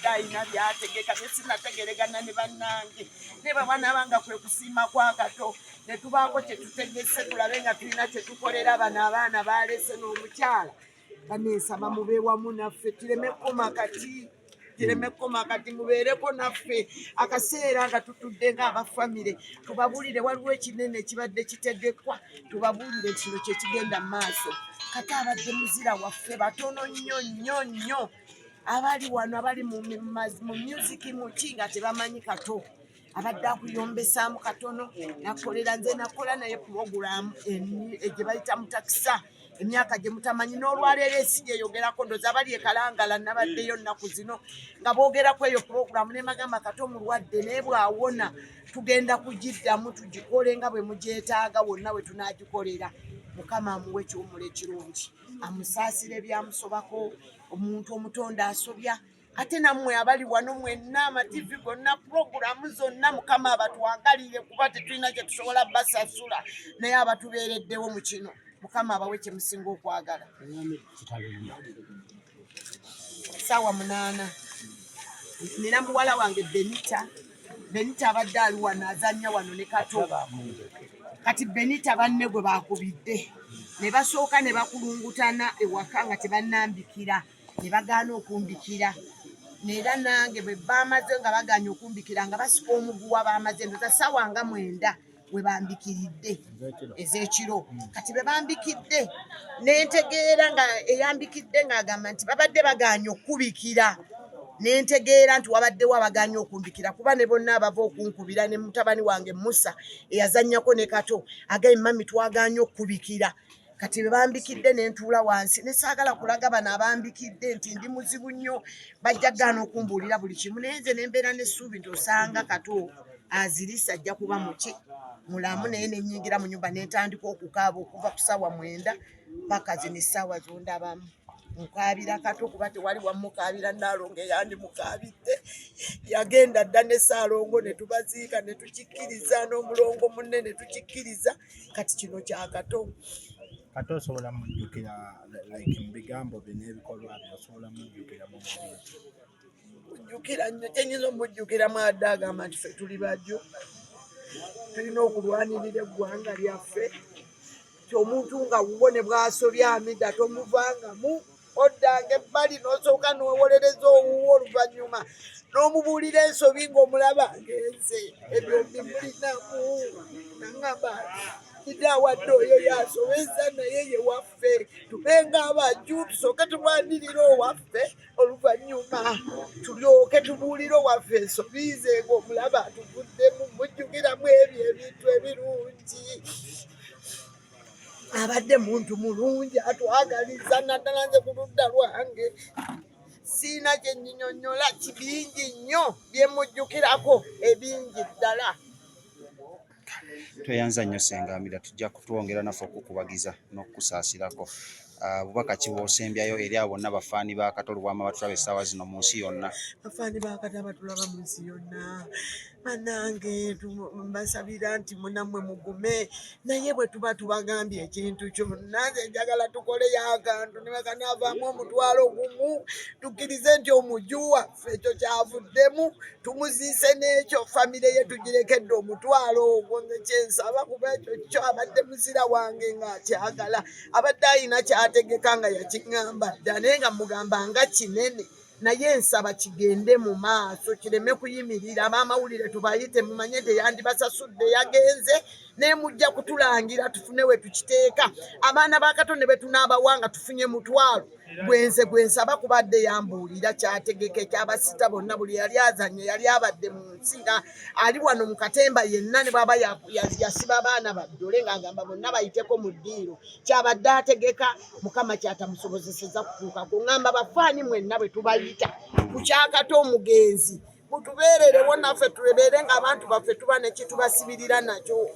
abadde alina byategeka ne sinategeregana ne bannange ne bawana banga kwe kusiima kwa Kato ne tubaako kye tutegese tulabe nga tulina kye tukolera bano abaana baalese n'omukyala baneesaba mube wamu naffe kireme koma kati mubeereko naffe akaseera nga tutudde ng'abafamire tubabulire waliwo ekinene ekibadde kitegekwa tubabulire kino kye kigenda mu maaso kati abadde muzira waffe batono nnyo abali wano abali mu music muki nga tebamanyi Kato abadde akuyombesaamu katono nakolera nze nakola naye puroguramu gye bayita mutakisa emyaka gye mutamanyi n'olwaleero ensi gyeyogerako ndoza abali ekalangala nabaddeyo nnaku zino nga boogerako eyo puroguramu ne magamba Kato mulwadde naye bw'awona tugenda kugiddamu tugikole nga bwe mugyetaaga wonna we tunaagikolera Mukama amuwe ekiwumula ekirungi amusaasire byamusobako omuntu omutonde asobya ate nammwe abali wano mwenna amativi gonna puroguramu zonna Mukama abatwagalire kuba tetulina kye tusobola basasula naye abatubeereddewo mu kino Mukama abawe kye musinga okwagala. Saawa 8 nina muwala wange Benita abadde ali wano azannya wano ne Kato kati Benita banne gwe bakubidde ne basooka ne bakulungutana ewaka nga tebannambikira ne bagaana okumbikira neera nange bwe bamaze nga baganya okumbikira nga basika omuguwa bamaze ndoza ssaawa nga 9 we bambikiridde ez'ekiro kati be bambikidde nentegeera nga eyambikidde ng'agamba nti babadde baganya okubikira nentegeera nti wabaddewo abaganya okumbikira kuba ne bonna abava okunkubira ne mutabani wange Musa eyazannyako ne Kato agaye mami twaganya okubikira kati be bambikidde nentuula wansi ne saagala kulaga bano abambikidde nti ndi muzibu nnyo bajja gaana okumbuulira buli kimu naye nze ne mbeera n'essuubi nti osanga Kato azirisa ajja kuba muki mulamu naye nenyingira mu nyumba netandika okukaaba okuva ku ssaawa 9 paka zino essaawa zondabamu nkaabira Kato kuba tewali wamukaabira Naalongo eyandi mukaabidde yagenda dda ne Ssaalongo ne tubaziika ne tukikkiriza n'omulongo munne ne tukikkiriza kati kino kya Kato. Kato osobola mujjukira mu bigambo bye n'ebikolwa bye osobola mujjukira mu mujjukira nnyo kyenyinza omujjukiramu adde agamba nti ffe tuli bajjo tulina okulwanirira eggwanga lyaffe ti omuntu nga wuwo ne bw'asobya Hamidah tomuvangamu oddanga ebbali n'osooka n'owolereza owuwo oluvannyuma n'omubuulira ensobi ng'omulaba ngenze ebyo bimulinamu nangamba Wadde oyo yasobeza naye ye waffe tubenga abajju tusooke tulwanirira owaffe oluvannyuma tulyoke tubuulire owaffe ensobi ze ng'omulaba atuvuddemu mujjukiramu ebyo ebintu ebirungi abadde muntu mulungi atwagaliza naddala nze ku ludda lwange siina kye nnyinnyonnyola kibingi nnyo bye mujjukirako ebingi ddala. Tweyanza nnyo Ssenga Hamidah tujja kutwongera naffe okukubagiza n'okukusaasirako bubaka ki bw'osembyayo eri abo bonna bafaani ba Kato Lubwama batulaba essaawa zino mu nsi yonna. Bafaani ba Kato abatulaba mu nsi yonna bannange mbasabira nti munammwe mugume naye bwe tuba tubagambye ekintu kyonna nze njagala tukoleyo akantu ne bakanaavaamu omutwalo gumu tukkirize nti omujju waffe ekyo kyavuddemu tumuziise n'ekyo famire ye tugirekedde omutwalo ogwo nze kyensaba kuba ekyo kyo abadde muzira wange ng'akyagala abadde alina kyategeka nga yakiŋŋamba dda naye nga mugamba nga kinene naye nsaba kigende mu maaso kireme kuyimirira ab'amawulire tubayite mumanye teyandibasasudde yagenze naye mujja kutulangira tufune we tukiteeka abaana ba Kato ne betunaabawanga tufunye mutwalo gwe nsaba kubadde yambuulira kyategeka ekyabasita bonna buli yali azanye yali abadde mu nsi nga ali wano mu katemba yenna ne baba yasiba abaana baddole ng'agamba bonna bayiteko mu ddiiro kyabadde ategeka Mukama kyatamusobozeseza kutuuka ku ŋŋamba bafaani mwenna bwe tubayita ku kya Kato omugenzi mutubeererewo naffe tubeere ng'abantu baffe tuba ne kye tubasibirira nakyo.